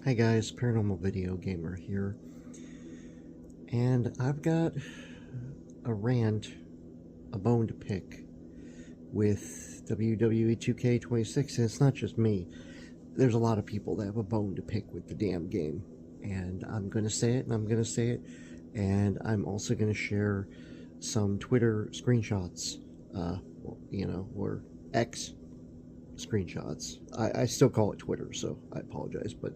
Hi guys, Paranormal Video Gamer here, and I've got a rant, a bone to pick with WWE 2K26, and it's not just me. There's a lot of people that have a bone to pick with the damn game, and I'm going to say it, and I'm going to say it, and I'm also going to share some Twitter screenshots, or X screenshots. I still call it Twitter, so I apologize, but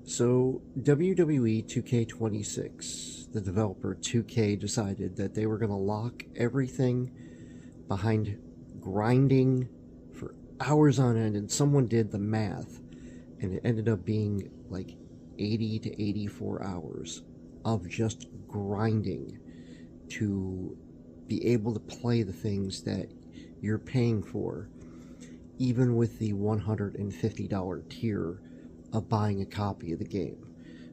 so, WWE 2K26, the developer 2K, decided that they were going to lock everything behind grinding for hours on end, and someone did the math, and it ended up being like 80 to 84 hours of just grinding to be able to play the things that you're paying for, even with the $150 tier of buying a copy of the game.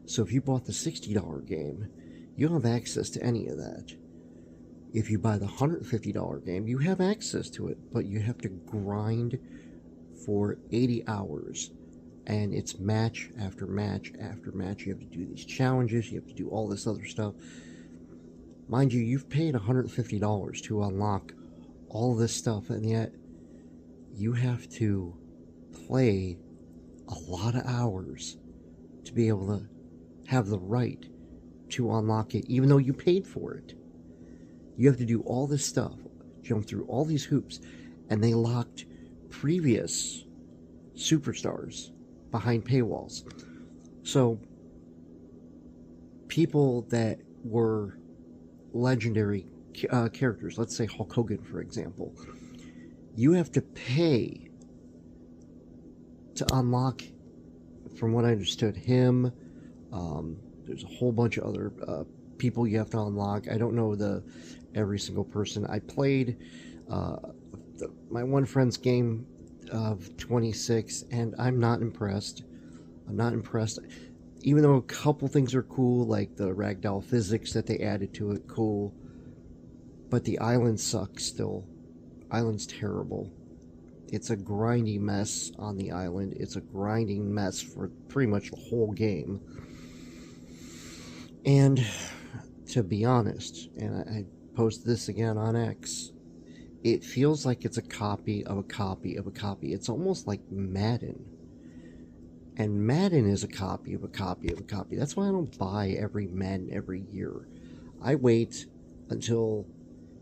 So if you bought the $60 game, you don't have access to any of that. If you buy the $150 game, you have access to it, but you have to grind for 80 hours. And it's match after match after match. You have to do these challenges, you have to do all this other stuff. Mind you, you've paid $150 to unlock all this stuff, and yet you have to play a lot of hours to be able to have the right to unlock it, even though you paid for it. You have to do all this stuff, jump through all these hoops, and they locked previous superstars behind paywalls. So, people that were legendary characters, let's say Hulk Hogan, for example, you have to pay to unlock, from what I understood, him. There's a whole bunch of other people you have to unlock. I don't know every single person. I played my one friend's game of 26, and I'm not impressed. I'm not impressed. Even though a couple things are cool, like the ragdoll physics that they added to it, cool. But the island sucks still. Island's terrible. It's a grindy mess on the island. It's a grinding mess for pretty much the whole game. And to be honest, and I post this again on X, it feels like it's a copy of a copy of a copy. It's almost like Madden. And Madden is a copy of a copy of a copy. That's why I don't buy every Madden every year. I wait until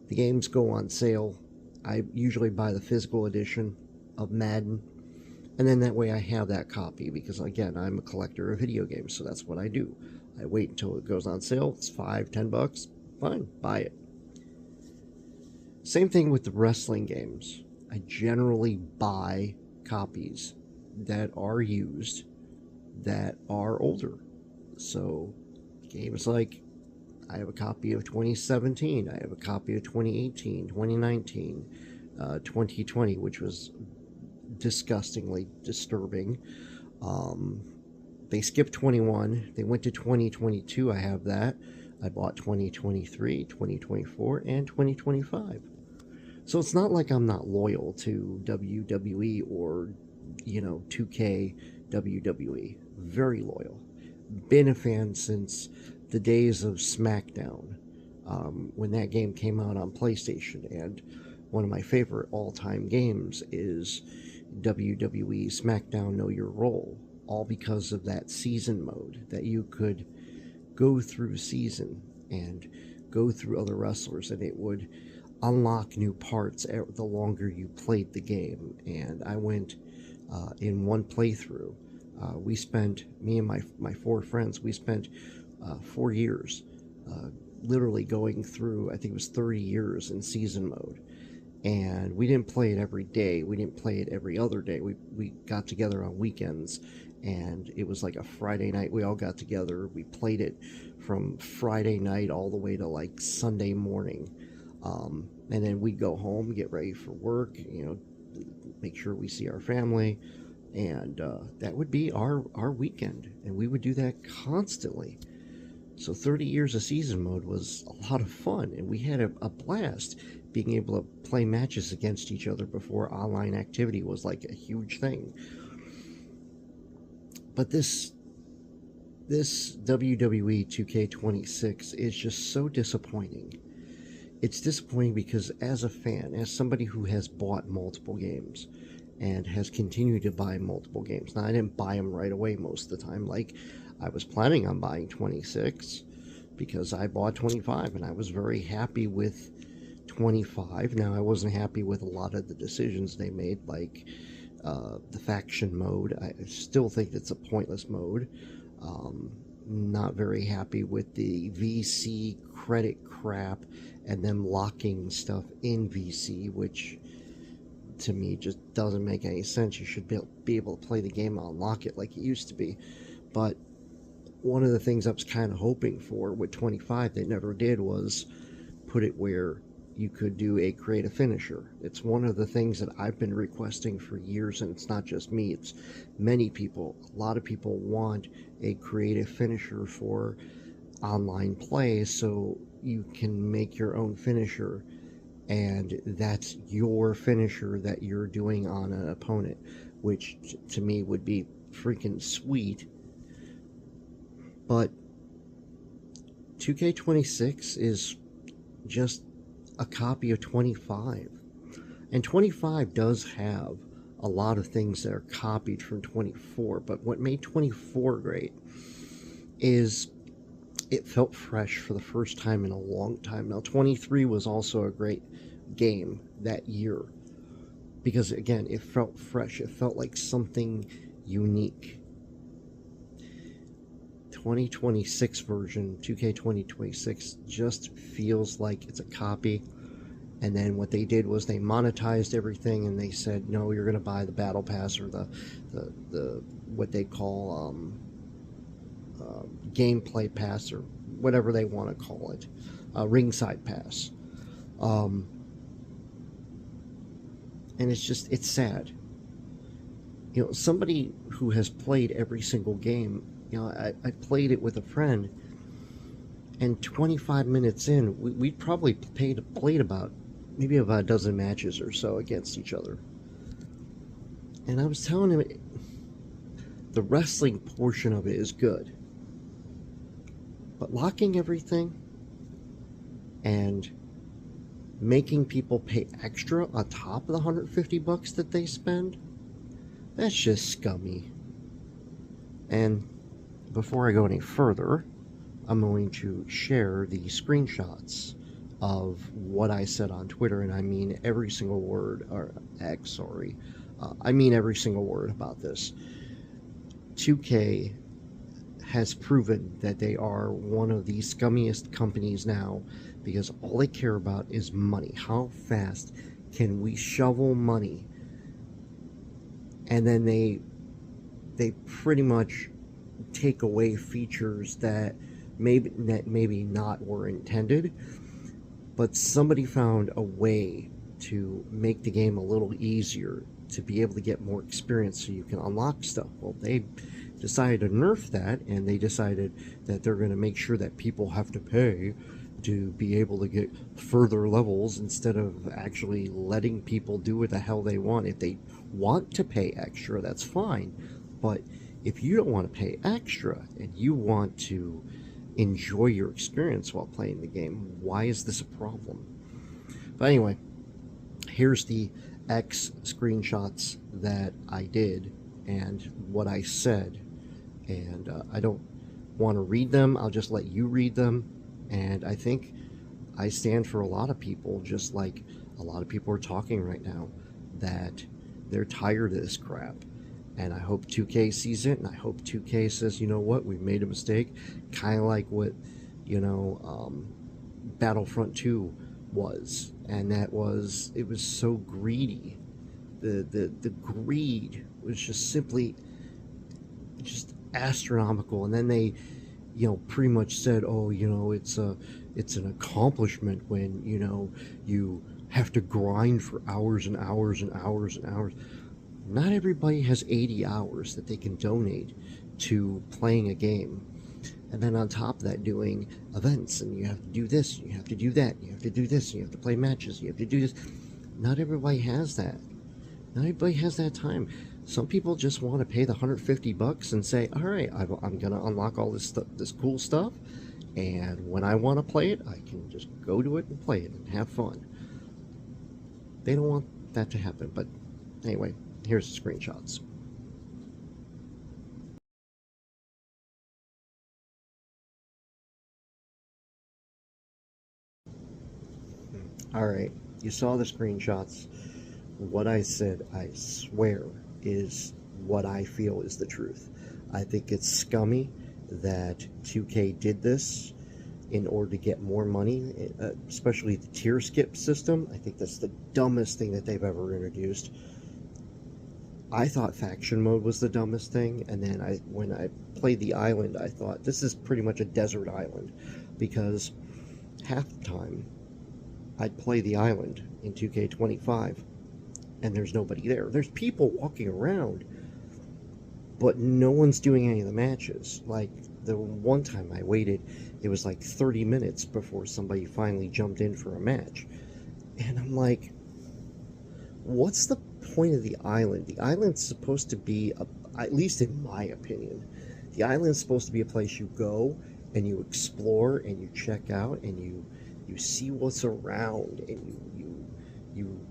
the games go on sale. I usually buy the physical edition of Madden, and then that way I have that copy, because again, I'm a collector of video games, so that's what I do. I wait until it goes on sale. It's $5-10, fine, buy it. Same thing with the wrestling games. I generally buy copies that are used, that are older. So games like, I have a copy of 2017, I have a copy of 2018, 2019, 2020, which was disgustingly disturbing. They skipped 21, they went to 2022. I have that. I bought 2023, 2024, and 2025. So it's not like I'm not loyal to WWE or 2K WWE. Very loyal. Been a fan since the days of SmackDown, when that game came out on PlayStation. And one of my favorite all-time games is WWE SmackDown Know Your Role, all because of that season mode, that you could go through season and go through other wrestlers, and it would unlock new parts the longer you played the game. And I went in one playthrough. Me and my four friends, we spent 4 years literally going through, I think it was 30 years in season mode. And we didn't play it every day. We didn't play it every other day. We got together on weekends, and it was like a Friday night. We all got together. We played it from Friday night all the way to like Sunday morning. And then we'd go home, get ready for work, make sure we see our family. And that would be our weekend. And we would do that constantly. So 30 years of season mode was a lot of fun, and we had a blast being able to play matches against each other before online activity was like a huge thing. But this WWE 2K26 is just so disappointing. It's disappointing because as a fan, as somebody who has bought multiple games and has continued to buy multiple games, now I didn't buy them right away most of the time. Like, I was planning on buying 26 because I bought 25 and I was very happy with 25. Now, I wasn't happy with a lot of the decisions they made, like the faction mode. I still think it's a pointless mode. Not very happy with the VC credit crap and them locking stuff in VC, which to me just doesn't make any sense. You should be able to play the game and unlock it like it used to be. But one of the things I was kind of hoping for with 25 they never did was put it where you could do a creative finisher. It's one of the things that I've been requesting for years, and it's not just me, it's many people. A lot of people want a creative finisher for online play so you can make your own finisher, and that's your finisher that you're doing on an opponent, which to me would be freaking sweet. But 2K26 is just a copy of 25. And 25 does have a lot of things that are copied from 24, but what made 24 great is it felt fresh for the first time in a long time. Now, 23 was also a great game that year because, again, it felt fresh. It felt like something unique. 2026 version, 2K 2026, just feels like it's a copy. And then what they did was they monetized everything, and they said, no, you're going to buy the battle pass or the what they call gameplay pass, or whatever they want to call it, ringside pass. And it's sad. You know, somebody who has played every single game, you know, I played it with a friend, and 25 minutes in, we probably played about maybe about a dozen matches or so against each other. And I was telling him the wrestling portion of it is good, but locking everything and making people pay extra on top of the $150 that they spend, that's just scummy. And before I go any further, I'm going to share the screenshots of what I said on Twitter, and I mean every single word, or X, sorry. I mean every single word about this. 2K has proven that they are one of the scummiest companies now because all they care about is money. How fast can we shovel money? And then they pretty much take away features that maybe not were intended, but somebody found a way to make the game a little easier to be able to get more experience so you can unlock stuff. Well, they decided to nerf that, and they decided that they're going to make sure that people have to pay to be able to get further levels instead of actually letting people do what the hell they want. If they want to pay extra, that's fine, but if you don't want to pay extra and you want to enjoy your experience while playing the game, why is this a problem? But anyway, here's the X screenshots that I did and what I said, and I don't want to read them. I'll just let you read them, and I think I stand for a lot of people, just like a lot of people are talking right now, that they're tired of this crap. And I hope 2K sees it, and I hope 2K says, you know what, we've made a mistake. Kind of like what, Battlefront 2 was. And it was so greedy. The greed was just simply just astronomical. And then they, pretty much said, oh, it's an accomplishment when, you have to grind for hours and hours and hours and hours. Not everybody has 80 hours that they can donate to playing a game. And then on top of that, doing events, and you have to do this, you have to do that, you have to do this, you have to play matches, you have to do this. Not everybody has that. Not everybody has that time. Some people just want to pay the $150 and say, all right, I'm going to unlock all this cool stuff. And when I want to play it, I can just go to it and play it and have fun. They don't want that to happen. But anyway, here's the screenshots. All right, you saw the screenshots. What I said, I swear, is what I feel is the truth. I think it's scummy that 2K did this in order to get more money, especially the tier skip system. I think that's the dumbest thing that they've ever introduced. I thought faction mode was the dumbest thing, and then when I played the island, I thought this is pretty much a desert island, because half the time I'd play the island in 2K25 and there's nobody there. There's people walking around, but no one's doing any of the matches. Like, the one time I waited, it was like 30 minutes before somebody finally jumped in for a match. And I'm like, what's the point of the island? The island's supposed to be, at least in my opinion, the island's supposed to be a place you go and you explore and you check out and you see what's around, and you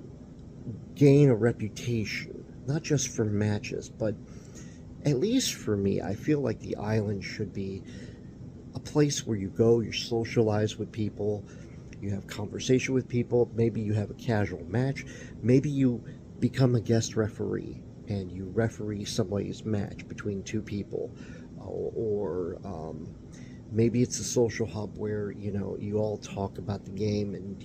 gain a reputation, not just for matches, but at least for me, I feel like the island should be a place where you go, you socialize with people, you have conversation with people, maybe you have a casual match, maybe you become a guest referee and you referee somebody's match between two people, or maybe it's a social hub where, you all talk about the game and,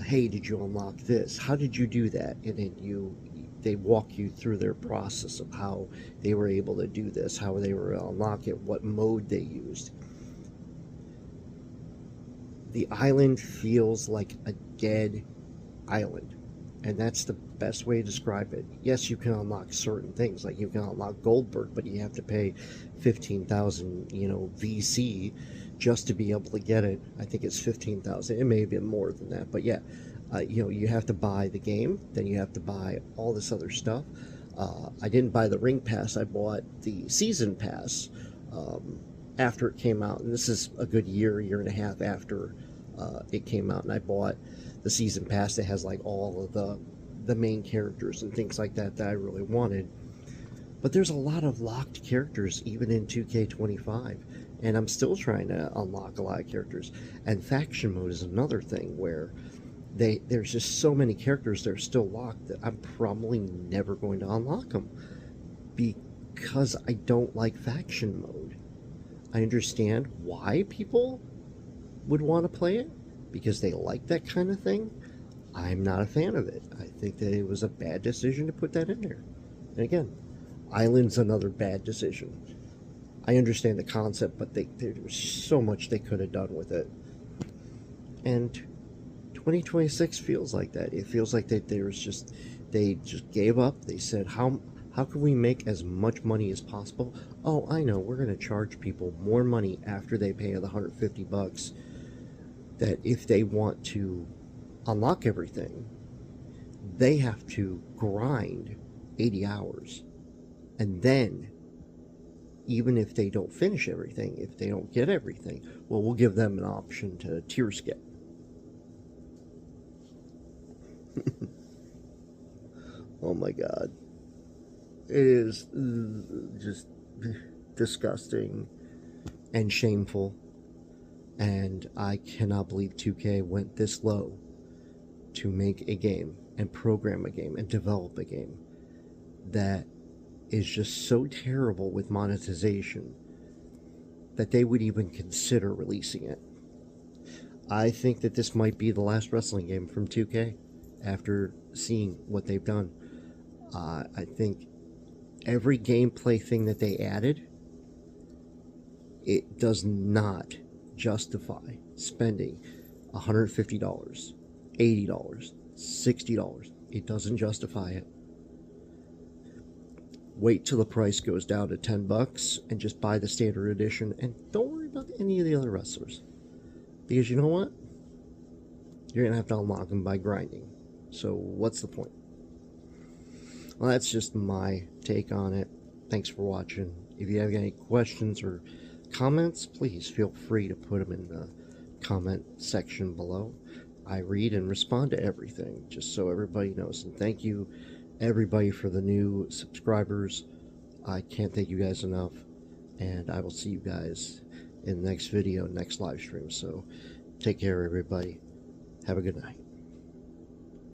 hey, did you unlock this? How did you do that? And then they walk you through their process of how they were able to do this, how they were able to unlock it, what mode they used. The island feels like a dead island, and that's the best way to describe it. Yes, you can unlock certain things, like you can unlock Goldberg, but you have to pay 15,000, VC just to be able to get it. I think it's 15,000. It may have been more than that, but yeah, you have to buy the game, then you have to buy all this other stuff. I didn't buy the ring pass. I bought the season pass after it came out, and this is a good year and a half after it came out, and I bought the season pass that has like all of the main characters and things like that I really wanted. But there's a lot of locked characters even in 2K25, and I'm still trying to unlock a lot of characters. And faction mode is another thing where there's just so many characters that are still locked that I'm probably never going to unlock them, because I don't like faction mode. I understand why people would want to play it, because they like that kind of thing. I'm not a fan of it. I think that it was a bad decision to put that in there. And again, Island's another bad decision. I understand the concept, but there was so much they could have done with it. And 2026 feels like that. It feels like that they just gave up. They said, how can we make as much money as possible? Oh, I know, we're going to charge people more money after they pay the $150, that if they want to unlock everything, they have to grind 80 hours. And then, even if they don't finish everything, if they don't get everything, well, we'll give them an option to tier skip. Oh my god. It is just disgusting and shameful. And I cannot believe 2K went this low to make a game and program a game and develop a game that is just so terrible with monetization that they would even consider releasing it. I think that this might be the last wrestling game from 2K after seeing what they've done. I think every gameplay thing that they added, it does not justify spending $150, $80, $60. It doesn't justify it. Wait till the price goes down to $10 and just buy the standard edition, and don't worry about any of the other wrestlers. Because you know what? You're going to have to unlock them by grinding. So what's the point? Well, that's just my take on it. Thanks for watching. If you have any questions or comments, please feel free to put them in the comment section below. I read and respond to everything, just so everybody knows. And thank you, everybody, for the new subscribers. I can't thank you guys enough. And I will see you guys in the next video, next live stream. So take care, everybody. Have a good night.